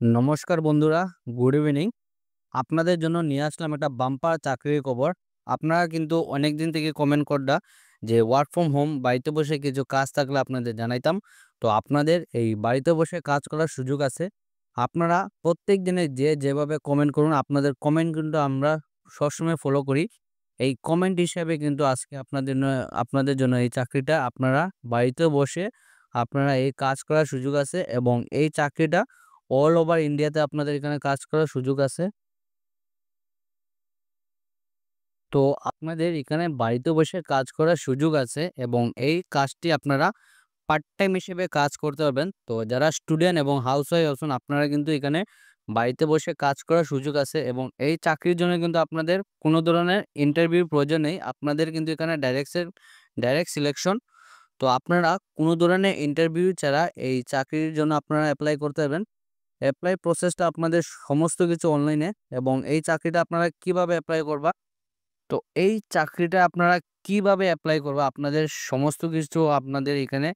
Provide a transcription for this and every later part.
নমস্কার বন্ধুরা, good evening. আপনাদের জন্য নিয়ে আসলাম একটা বাম্পার চাকরির খবর। আপনারা কিন্তু অনেকদিন থেকে কমেন্ট করডা যে ওয়ার্ক ফ্রম হোম বাড়িতে বসে কিছু কাজ থাকলে আপনাদের জানাইতাম। তো আপনাদের এই বাড়িতে বসে কাজ করার সুযোগ আছে। আপনারা প্রত্যেক দিনে যে যেভাবে কমেন্ট করুন, আপনাদের কমেন্ট কিন্তু আমরা সবসময় ফলো করি। এই কমেন্ট হিসাবে কিন্তু আজকে আপনাদের জন্য এই চাকরিটা আপনারা বাড়িতে বসে আপনারা এই কাজ করার সুযোগ আছে এবং এই চাকরিটা অল ওভার ইন্ডিয়াতে আপনাদের এখানে কাজ করার সুযোগ আছে। তো আপনাদের এখানে বাড়িতে বসে কাজ করার সুযোগ আছে এবং এই কাজটি আপনারা পার্ট টাইম হিসেবে কাজ করতে পারবেন। তো যারা স্টুডেন্ট এবং হাউসওয়াইফ আছেন আপনারা কিন্তু এখানে বাড়িতে বসে কাজ করার সুযোগ আছে এবং এই চাকরির জন্য কিন্তু আপনাদের কোনো ধরনের ইন্টারভিউর প্রয়োজন নেই। আপনাদের কিন্তু এখানে ডাইরেক্ট সিলেকশন। তো আপনারা কোনো ধরনের ইন্টারভিউ ছাড়া এই চাকরির জন্য আপনারা এপ্লাই করতে পারবেন। এপ্লাই প্রসেসটা আপনাদের সমস্ত কিছু অনলাইনে এবং এই চাকরিটা আপনারা কিভাবে এপ্লাই করবা, তো এই চাকরিটা আপনারা কিভাবে এপ্লাই করবা আপনাদের সমস্ত কিছু আপনাদের এখানে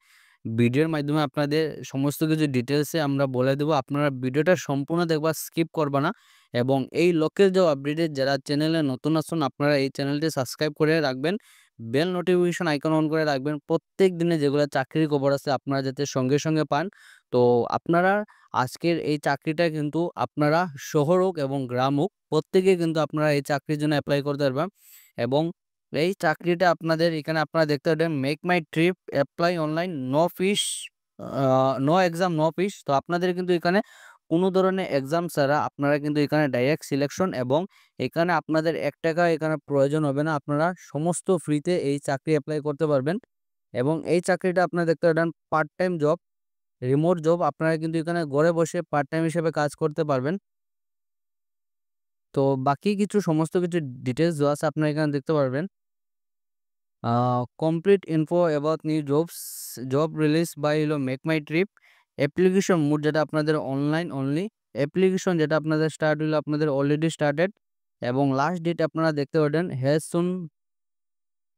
ভিডিওর মাধ্যমে আপনাদের সমস্ত কিছু ডিটেলসে আমরা বলে দেবো। আপনারা ভিডিওটা সম্পূর্ণ দেখবা, স্কিপ করবা না। এবং এই লোকের যে আপডেটের যারা চ্যানেলে নতুন আসুন আপনারা এই চ্যানেলটি সাবস্ক্রাইব করে রাখবেন, বেল নোটিফিকেশন আইকন অন করে রাখবেন। প্রত্যেক দিনে যেগুলো চাকরির খবর আছে আপনারা যাতে সঙ্গে সঙ্গে পান। তো আপনারা আজকের এই চাকরিটা কিন্তু আপনারা শহর হোক এবং গ্রাম হোক প্রত্যেকে কিন্তু আপনারা এই চাকরির জন্য অ্যাপ্লাই করতে পারবেন। এবং এই চাকরিটা আপনাদের এখানে আপনারা দেখতে পাবেন মেক মাই trip, apply online, no fees, no exam, no fees. তো আপনাদের কিন্তু এখানে কোনো ধরনের এক্সাম ছাড়া আপনারা কিন্তু এখানে ডাইরেক্ট সিলেকশন এবং এখানে আপনাদের ৳১ এখানে প্রয়োজন হবে না। আপনারা সমস্ত ফ্রিতে এই চাকরি অ্যাপ্লাই করতে পারবেন এবং এই চাকরিটা আপনারা দেখতে পাবেন part time job, remote job. আপনারা কিন্তু এখানে ঘরে বসে পার্ট টাইম হিসেবে কাজ করতে পারবেন। তো বাকি কিছু সমস্ত কিছু ডিটেইলস দেওয়া আছে আপনারা এখানে দেখতে পারবেন। Complete info about new job release by make my trip. Application mode যেটা আপনাদের অনলাইন অনলি। অ্যাপ্লিকেশন যেটা আপনাদের স্টার্ট হলো আপনাদের অলরেডি স্টার্টেড এবং লাস্ট ডেট আপনারা দেখতে পারেন হ্যাজ সুন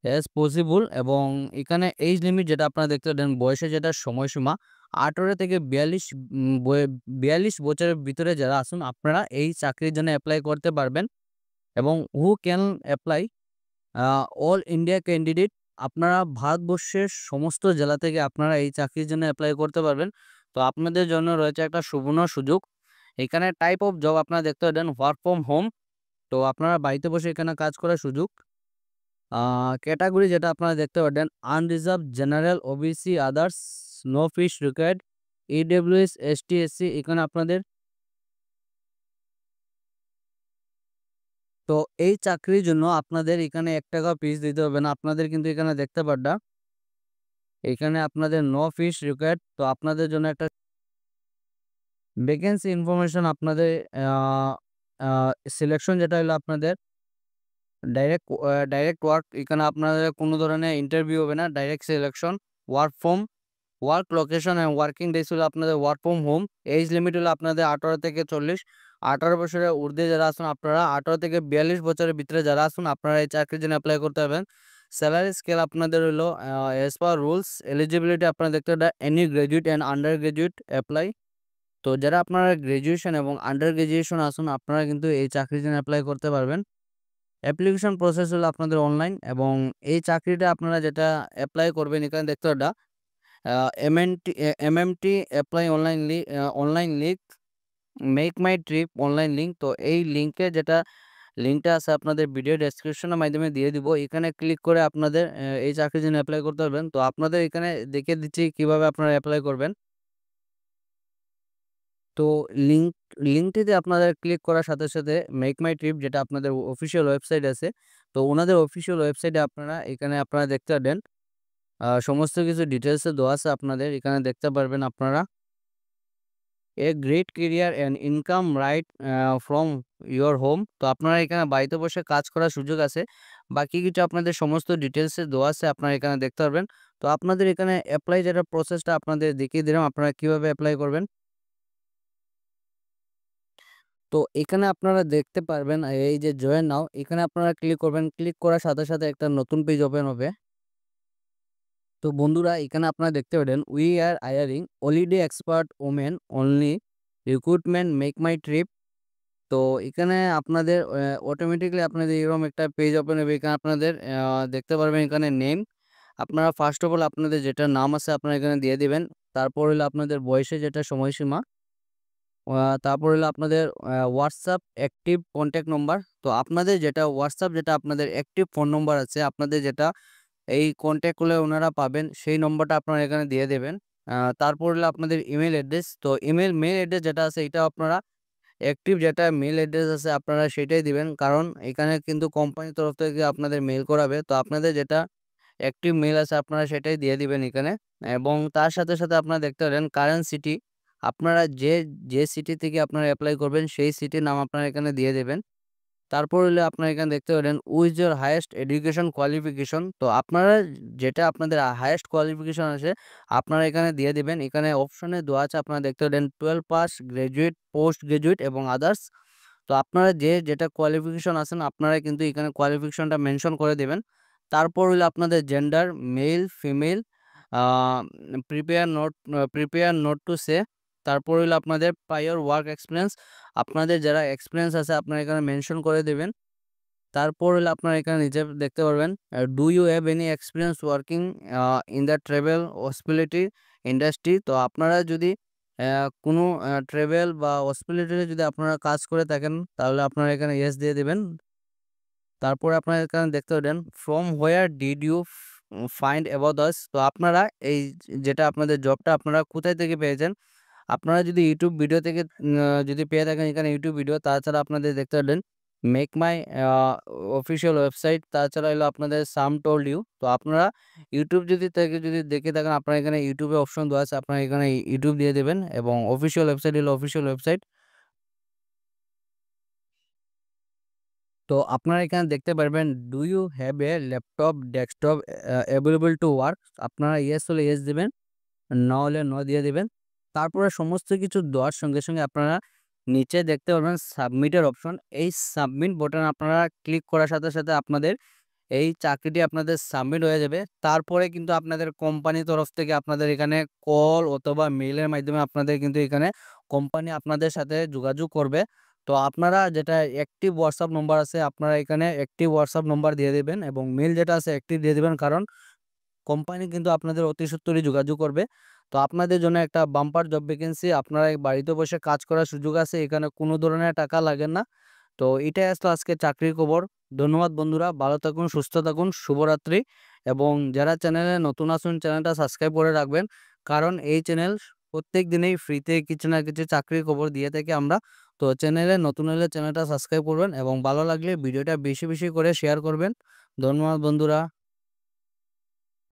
অ্যাজ পসিবল। এবং এখানে এইজ লিমিট যেটা আপনারা দেখতে পারেন বয়সের যেটা সময়সীমা 18 থেকে 42 বছরের ভিতরে যারা আছেন আপনারা এই চাকরির জন্য অ্যাপ্লাই করতে পারবেন। এবং who can apply all India candidate. আপনারা ভারতবর্ষের সমস্ত জেলা থেকে আপনারা এই চাকরির জন্য অ্যাপ্লাই করতে পারবেন। তো আপনাদের জন্য রয়েছে একটা সুবর্ণ সুযোগ। এখানে টাইপ অফ জব আপনারা দেখতে পারেন ওয়ার্ক ফ্রম হোম। তো আপনারা বাড়িতে বসে এখানে কাজ করার সুযোগ। ক্যাটাগরি যেটা আপনারা দেখতে পারেন unreserved, general, OBC, others, no fees required, EWS, ST, SC. এখানে আপনাদের তো এই চাকরির জন্য আপনাদের এখানে ৳১ ফিস দিতে হবে না। আপনাদের কিন্তু এখানে দেখতে পারডা এখানে আপনাদের নো ফিস রিকোয়ার্ড। তো আপনাদের জন্য একটা ভ্যাকেন্সি ইনফরমেশন আপনাদের আ আ সিলেকশন যেটা হলো আপনাদের ডাইরেক্ট ওয়ার্ক। এখানে আপনাদের কোনো ধরনের ইন্টারভিউ হবে না। Direct selection. Work location and working days হলো আপনাদের work from home. Age limit হলো আপনাদের 18 থেকে 40। 18 বছরের ঊর্ধ্বে যারা আছেন আপনারা 18 থেকে 42 বছরের ভিতরে যারা আছেন আপনারা এই চাকরির জন্য এপ্লাই করতে পারবেন। স্যালারি স্কেল আপনাদের হলো অ্যাজ পার রুলস। এলিজিবিলিটি আপনারা দেখতে পারেন any graduate and under graduate apply. তো যারা আপনারা গ্র্যাজুয়েশন এবং আন্ডার গ্র্যাজুয়েশন আছেন আপনারা কিন্তু এই চাকরির জন্য এপ্লাই করতে পারবেন। অ্যাপ্লিকেশন প্রসেস হলো আপনাদের অনলাইন এবং এই চাকরিটা আপনারা যেটা এপ্লাই করবেন এখানে দেখতে পারেন MMT apply online link, make মাই ট্রিপ অনলাইন লিঙ্ক। তো এই লিঙ্কটা আছে আপনাদের ভিডিও ডেসক্রিপশনের মাধ্যমে দিয়ে দিব। এখানে ক্লিক করে আপনাদের এই চাকরির জন্য এপ্লাই করতে পারবেন। তো আপনাদের এখানে দেখিয়ে দিচ্ছি কিভাবে আপনারা এপ্লাই করবেন। তো লিঙ্ক লিঙ্কটিতে আপনাদের ক্লিক করার সাথে সাথে মেক মাই ট্রিপ যেটা আপনাদের অফিসিয়াল ওয়েবসাইট আছে। তো ওনাদের অফিসিয়াল ওয়েবসাইটে আপনারা এখানে আপনারা দেখতে পারবেন সমস্ত কিছু ডিটেইলসে দেওয়া আছে আপনাদের এখানে দেখতে পারবেন আপনারা। A great career and income right from your home. তো আপনারা এখানে বাড়িতে বসে কাজ করার সুযোগ আছে। বাকি কিছু আপনাদের সমস্ত ডিটেইলসে দেওয়া আছে আপনারা এখানে দেখতে পারবেন। তো আপনাদের এখানে এপ্লাই যেটা প্রসেসটা আপনাদের দেখিয়ে দিলাম আপনারা কিভাবে এপ্লাই করবেন। তো এখানে আপনারা দেখতে পারবেন এই যে জয়েন নাও এখানে আপনারা ক্লিক করবেন। ক্লিক করার সাথে সাথে একটা নতুন পেজ ওপেন হবে। তো বন্ধুরা এখানে আপনারা দেখতে পারেন we are hiring holiday expert women only. Recruitment make my trip. তো এখানে আপনাদের অটোমেটিক্যালি আপনাদের এরকম একটা পেজ ওপেন হবে। এখানে আপনাদের দেখতে পারবেন এখানে নেম। আপনারা ফার্স্ট অফ অল আপনাদের যেটা নাম আছে আপনারা এখানে দিয়ে দিবেন। তারপর হলো আপনাদের বয়সে যেটা সময়সীমা। তারপর হলো আপনাদের WhatsApp অ্যাক্টিভ কনট্যাক্ট নম্বর। তো আপনাদের যেটা WhatsApp যেটা আপনাদের অ্যাক্টিভ ফোন নম্বর আছে, আপনাদের যেটা এই কনট্যাক্ট করলে ওনারা পাবেন, সেই নম্বরটা আপনারা এখানে দিয়ে দেবেন। তারপর হলো আপনাদের ইমেইল অ্যাড্রেস। তো মেইল অ্যাড্রেস যেটা আছে এটা আপনারা অ্যাক্টিভ যেটা মেইল অ্যাড্রেস আছে আপনারা সেটাই দিবেন। কারণ এখানে কিন্তু কোম্পানির তরফ থেকে আপনাদের মেইল করাবে। তো আপনাদের যেটা অ্যাক্টিভ মেইল আছে আপনারা সেটাই দিয়ে দিবেন এখানে। এবং তার সাথে, সাথে আপনারা দেখতে পারেন কারেন্ট সিটি। আপনারা যে সিটি থেকে আপনারা এপ্লাই করবেন সেই সিটির নাম আপনারা এখানে দিয়ে দেবেন। তারপর হলে আপনারা এখানে দেখতে পারেন with your highest education qualification. তো আপনারা যেটা আপনাদের হাইয়েস্ট কোয়ালিফিকেশন আছে আপনারা এখানে দিয়ে দিবেন। এখানে অপশনে দেওয়া আছে আপনারা দেখতে পারেন 12 পাস, গ্র্যাজুয়েট, পোস্ট গ্র্যাজুয়েট এবং আদার্স। তো আপনারা যেটা কোয়ালিফিকেশন আছেন আপনারা কিন্তু এখানে কোয়ালিফিকেশনটা মেনশন করে দেবেন। তারপর হলো আপনাদের gender mail, female, a prepare note to say. তারপর হলো আপনাদের প্রায়র ওয়ার্ক এক্সপেরিয়েন্স। আপনাদের যারা এক্সপেরিয়েন্স আছে আপনারা এখানে মেনশন করে দেবেন। তারপর হলো আপনারা এখানে নিচে দেখতে পারবেন do you have any experience working in the travel hospitality industry. তো আপনারা যদি কোনো ট্রাভেল বা হসপিটালিটিতে যদি আপনারা কাজ করে থাকেন তাহলে আপনারা এখানে ইয়েস দিয়ে দিবেন। তারপরে আপনারা এখানে দেখতে পারেন from where did you find about us. তো আপনারা এই যেটা আপনাদের জবটা আপনারা কোথায় থেকে পেয়েছেন? আপনারা যদি YouTube ভিডিও থেকে যদি পেয়ে থাকেন এখানে YouTube ভিডিও, তাছাড়া আপনাদের দেখতে পারবেন মেক মাই অফিসিয়াল ওয়েবসাইট, তাছাড়া হলো আপনাদের সাম টোল্ড ইউ। তো আপনারা YouTube যদি দেখে থাকেন আপনারা এখানে YouTube এ অপশন দেওয়া আছে আপনারা এখানে YouTube দিয়ে দেবেন এবং অফিসিয়াল ওয়েবসাইট হলো অফিসিয়াল ওয়েবসাইট। তো আপনারা এখানে দেখতে পারবেন do you have a laptop, desktop available to work. আপনারা ইয়েস হলে ইয়েস দিবেন, না হলে নো দিয়ে দিবেন। তারপরে সমস্ত কিছু দেওয়ার সঙ্গে, সঙ্গে আপনারা নিচে দেখতে পারবেন সাবমিটের অপশন। এই সাবমিট বাটন আপনারা ক্লিক করার সাথে, সাথে আপনাদের এই চাকরিটি আপনাদের সাবমিট হয়ে যাবে। তারপরে কিন্তু আপনাদের কোম্পানির তরফ থেকে আপনাদের এখানে কল অথবা মেইলের মাধ্যমে আপনাদের কিন্তু এখানে কোম্পানি আপনাদের সাথে যোগাযোগ করবে। তো আপনারা যেটা অ্যাক্টিভ WhatsApp নম্বর আছে আপনারা এখানে অ্যাক্টিভ WhatsApp নম্বর দিয়ে দিবেন এবং মেইল যেটা আছে অ্যাক্টিভ দিয়ে দিবেন। কারণ কোম্পানি কিন্তু আপনাদের অতি সত্বরই যোগাযোগ করবে। তো আপনাদের জন্য একটা বাম্পার জব ভ্যাকেন্সি, আপনারা এই বাড়িতে বসে কাজ করার সুযোগ আছে। এখানে কোনো ধরনের টাকা লাগে না। তো এটাই আসলো আজকে চাকরির খবর। ধন্যবাদ বন্ধুরা, ভালো থাকুন, সুস্থ থাকুন, শুভরাত্রি। এবং যারা চ্যানেলে নতুন আছেন চ্যানেলটা সাবস্ক্রাইব করে রাখবেন। কারণ এই চ্যানেল প্রত্যেক দিনেই ফ্রিতে কিছু না কিছু চাকরির খবর দিয়ে থাকি আমরা। তো চ্যানেলে নতুন হলে চ্যানেলটা সাবস্ক্রাইব করবেন এবং ভালো লাগলে ভিডিওটা বেশি, বেশি করে শেয়ার করবেন। ধন্যবাদ বন্ধুরা।